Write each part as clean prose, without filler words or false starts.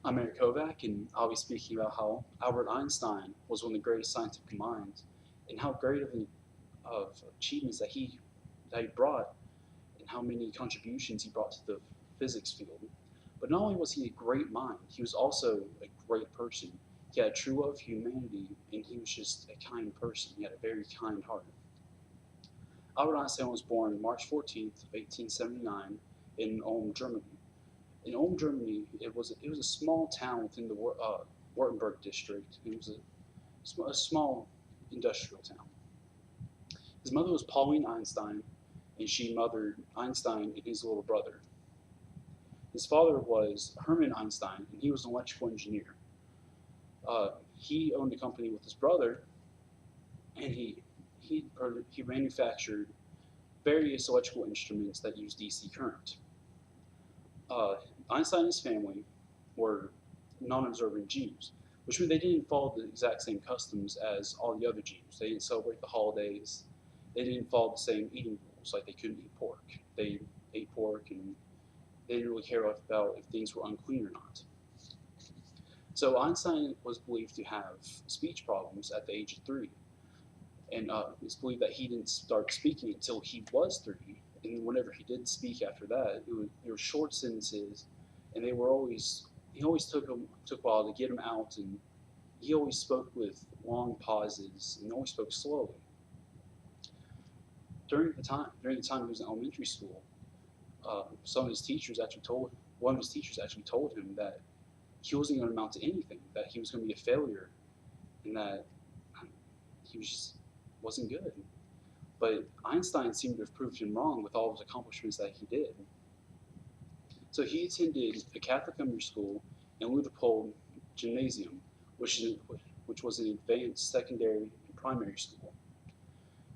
I'm Eric Kovac, and I'll be speaking about how Albert Einstein was one of the greatest scientific minds, and how great of achievements that he brought, and how many contributions he brought to the physics field. But not only was he a great mind, he was also a great person. He had a true love for humanity, and he was just a kind person. He had a very kind heart. Albert Einstein was born March 14th, 1879, in Ulm, Germany. In Ulm, Germany, it was a small town within the Württemberg district. It was a small industrial town. His mother was Pauline Einstein, and she mothered Einstein and his little brother. His father was Hermann Einstein, and he was an electrical engineer. He owned a company with his brother, and he manufactured various electrical instruments that use DC current. Uh, Einstein and his family were non-observant Jews, which meant they didn't follow the exact same customs as all the other Jews. They didn't celebrate the holidays. They didn't follow the same eating rules, like they couldn't eat pork. They ate pork, and they didn't really care about if things were unclean or not. So Einstein was believed to have speech problems at the age of 3, and it's believed that he didn't start speaking until he was 3. And whenever he did speak after that, they were short sentences, and he always took a while to get them out, and he always spoke with long pauses and always spoke slowly. During the time he was in elementary school, some of his teachers actually told one of his teachers actually told him that he wasn't going to amount to anything, that he was going to be a failure, and that he wasn't good. But Einstein seemed to have proved him wrong with all of his accomplishments that he did. So he attended a Catholic elementary school and Ludepold Gymnasium, which was an advanced secondary and primary school.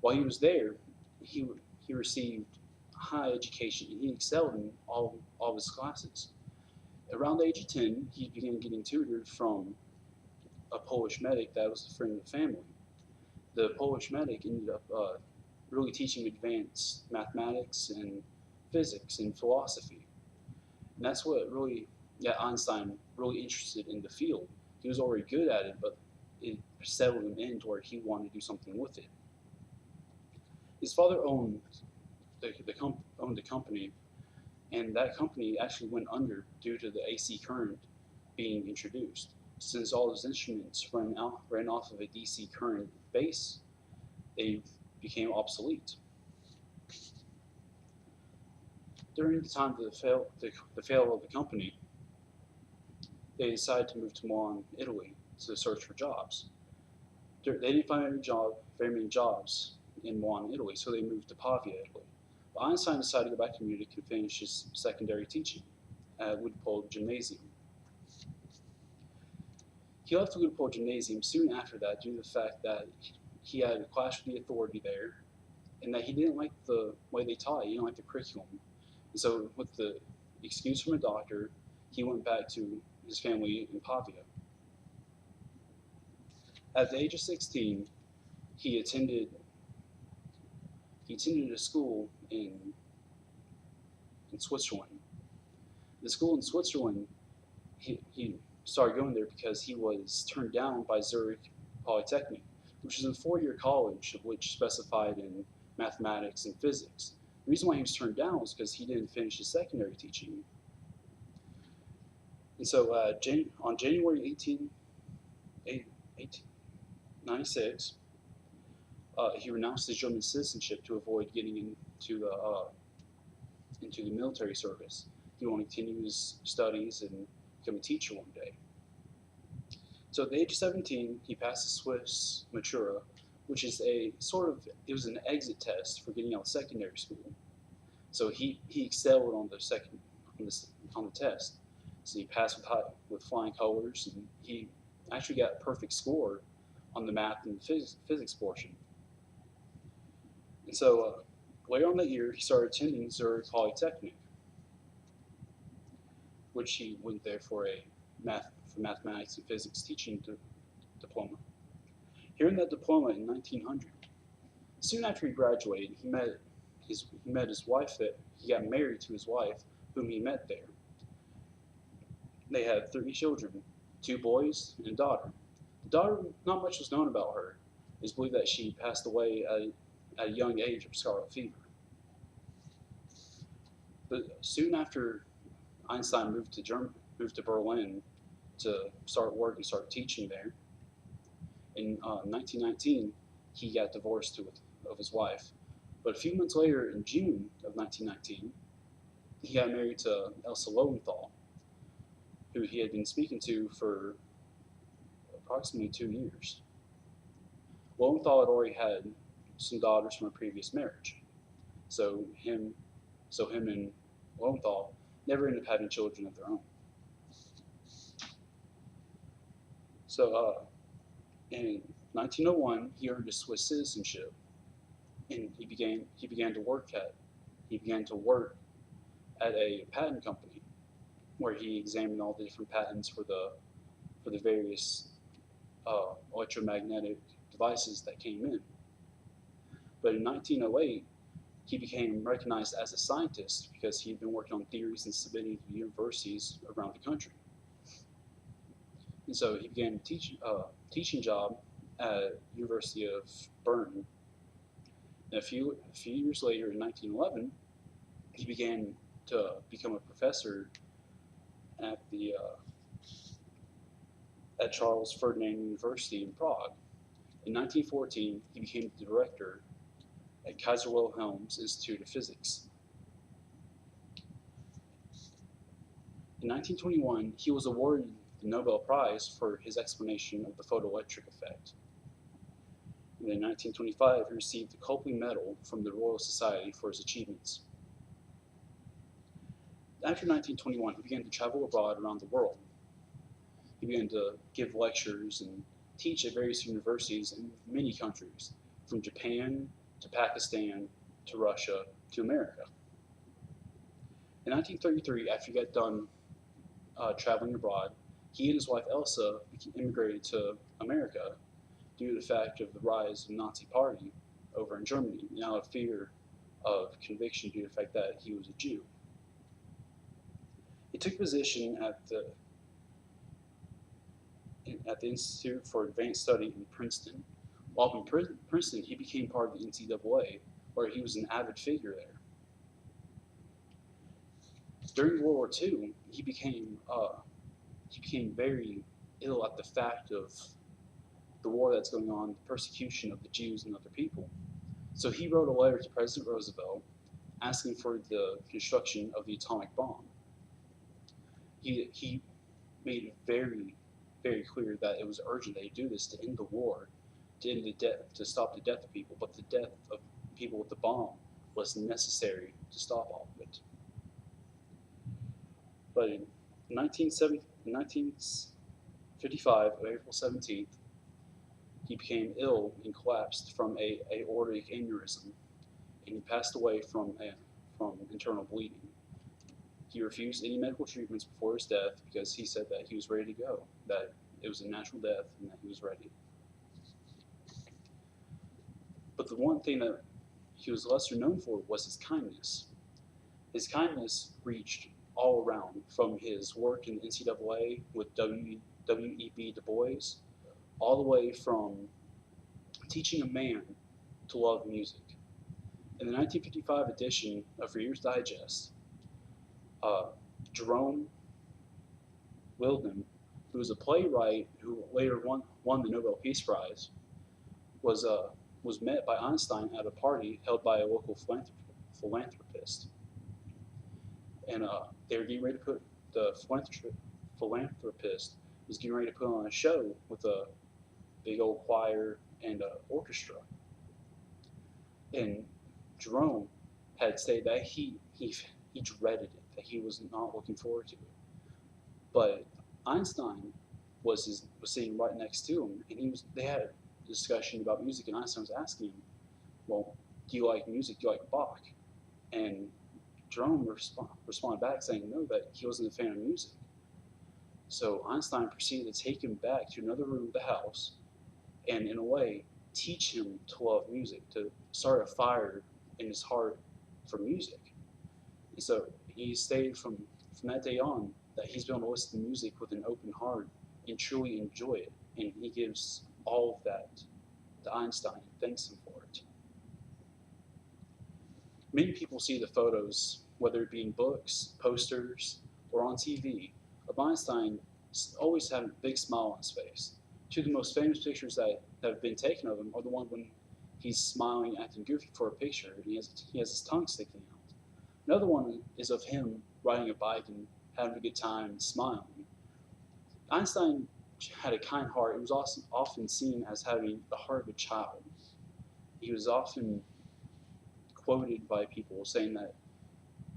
While he was there, he received high education, and he excelled in all of his classes. Around the age of 10, he began getting tutored from a Polish medic that was a friend of the family. The Polish medic ended up really teaching advanced mathematics and physics and philosophy. And that's what really got Einstein really interested in the field. He was already good at it, but it settled him in to where he wanted to do something with it. His father owned owned a company, and that company actually went under due to the AC current being introduced. Since all his instruments ran off of a DC current base, they became obsolete. During the time of the fail of the company, they decided to move to Milan, Italy, to search for jobs. They didn't find very many jobs in Milan, Italy, so they moved to Pavia, Italy. But Einstein decided to go back to Munich and finish his secondary teaching at Ludepold Gymnasium. He left the Ludepold Gymnasium soon after that due to the fact that he had a clash with the authority there, and that he didn't like the way they taught. He didn't like the curriculum. And so, with the excuse from a doctor, he went back to his family in Pavia. At the age of 16, he attended a school in Switzerland. The school in Switzerland, he started going there because he was turned down by Zurich Polytechnic, which is a 4-year college of which specified in mathematics and physics. The reason why he was turned down was because he didn't finish his secondary teaching. And so on January 1896, he renounced his German citizenship to avoid getting into the military service. He wanted to continue his studies and become a teacher one day. So at the age of 17, he passed the Swiss Matura, which is it was an exit test for getting out of secondary school. So he excelled on the test. So he passed with flying colors, and he actually got a perfect score on the math and physics portion. And so later on that year, he started attending Zurich Polytechnic, which he went there for mathematics and physics teaching diploma. Here in that diploma in 1900, soon after he graduated, he met his wife. That he got married to his wife, whom he met there. They had 3 children, 2 boys and a daughter. The daughter, not much was known about her. It is believed that she passed away at a young age of scarlet fever. But soon after Einstein moved to Berlin to start work and start teaching there. In 1919, he got divorced of his wife. But a few months later, in June of 1919, he got married to Elsa Lowenthal, who he had been speaking to for approximately 2 years. Lowenthal had already had some daughters from a previous marriage, so him and Lowenthal never ended up having children of their own. So in 1901, he earned his Swiss citizenship, and he began to work at a patent company where he examined all the different patents for the various electromagnetic devices that came in. But in 1908, he became recognized as a scientist because he had been working on theories and submitting to universities around the country. And so he began a teaching job at University of Bern. And a few years later, in 1911, he began to become a professor at the at Charles Ferdinand University in Prague. In 1914, he became the director at Kaiser Wilhelm's Institute of Physics. In 1921, he was awarded the Nobel Prize for his explanation of the photoelectric effect. And in 1925, he received the Copley Medal from the Royal Society for his achievements. After 1921, he began to travel abroad around the world. He began to give lectures and teach at various universities in many countries, from Japan to Pakistan to Russia to America. In 1933, after he got done traveling abroad, he and his wife Elsa immigrated to America due to the fact of the rise of the Nazi Party over in Germany, and out of fear of conviction due to the fact that he was a Jew. He took a position at the Institute for Advanced Study in Princeton. While in Princeton, he became part of the NCAA, where he was an avid figure there. During World War II, he became very ill at the fact of the war that's going on, the persecution of the Jews and other people. So he wrote a letter to President Roosevelt asking for the construction of the atomic bomb. He made it very, very clear that it was urgent that he do this to end the war, to stop the death of people, but the death of people with the bomb was necessary to stop all of it. But in 1955, on April 17th, he became ill and collapsed from a aortic aneurysm, and he passed away from internal bleeding. He refused any medical treatments before his death because he said that he was ready to go, that it was a natural death, and that he was ready. But the one thing that he was lesser known for was his kindness. His kindness reached all around, from his work in the NCAA with W.E.B. Du Bois, all the way from teaching a man to love music. In the 1955 edition of Reader's Digest, Jerome Wildman, who was a playwright who later won the Nobel Peace Prize, was met by Einstein at a party held by a local philanthropist. And they were getting ready to put, the philanthropist was getting ready to put on a show with a big old choir and orchestra. And Jerome had said that he dreaded it, that he was not looking forward to it. But Einstein was sitting right next to him, and they had a discussion about music, and Einstein was asking him, well, do you like music? Do you like Bach? And Jerome responded back saying no, that he wasn't a fan of music. So Einstein proceeded to take him back to another room of the house and, in a way, teach him to love music, to start a fire in his heart for music. And so he stayed from that day on that he's been able to listen to music with an open heart and truly enjoy it. And he gives all of that to Einstein and thanks him for it. Many people see the photos, whether it be in books, posters, or on TV, of Einstein always having a big smile on his face. Two of the most famous pictures that have been taken of him are the one when he's smiling, acting goofy for a picture, and he has his tongue sticking out. Another one is of him riding a bike and having a good time and smiling. Einstein had a kind heart. It was also often seen as having the heart of a child. He was often quoted by people saying that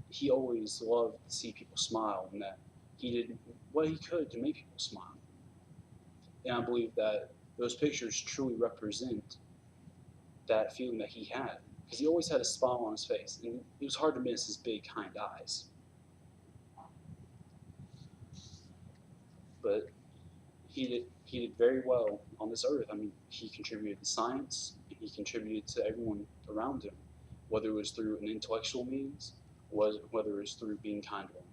he always loved to see people smile and that he did what he could to make people smile. And I believe that those pictures truly represent that feeling that he had because he always had a smile on his face, and it was hard to miss his big, kind eyes. But he did very well on this earth. I mean, he contributed to science, and he contributed to everyone around him, whether it was through an intellectual means, whether it was through being kind to one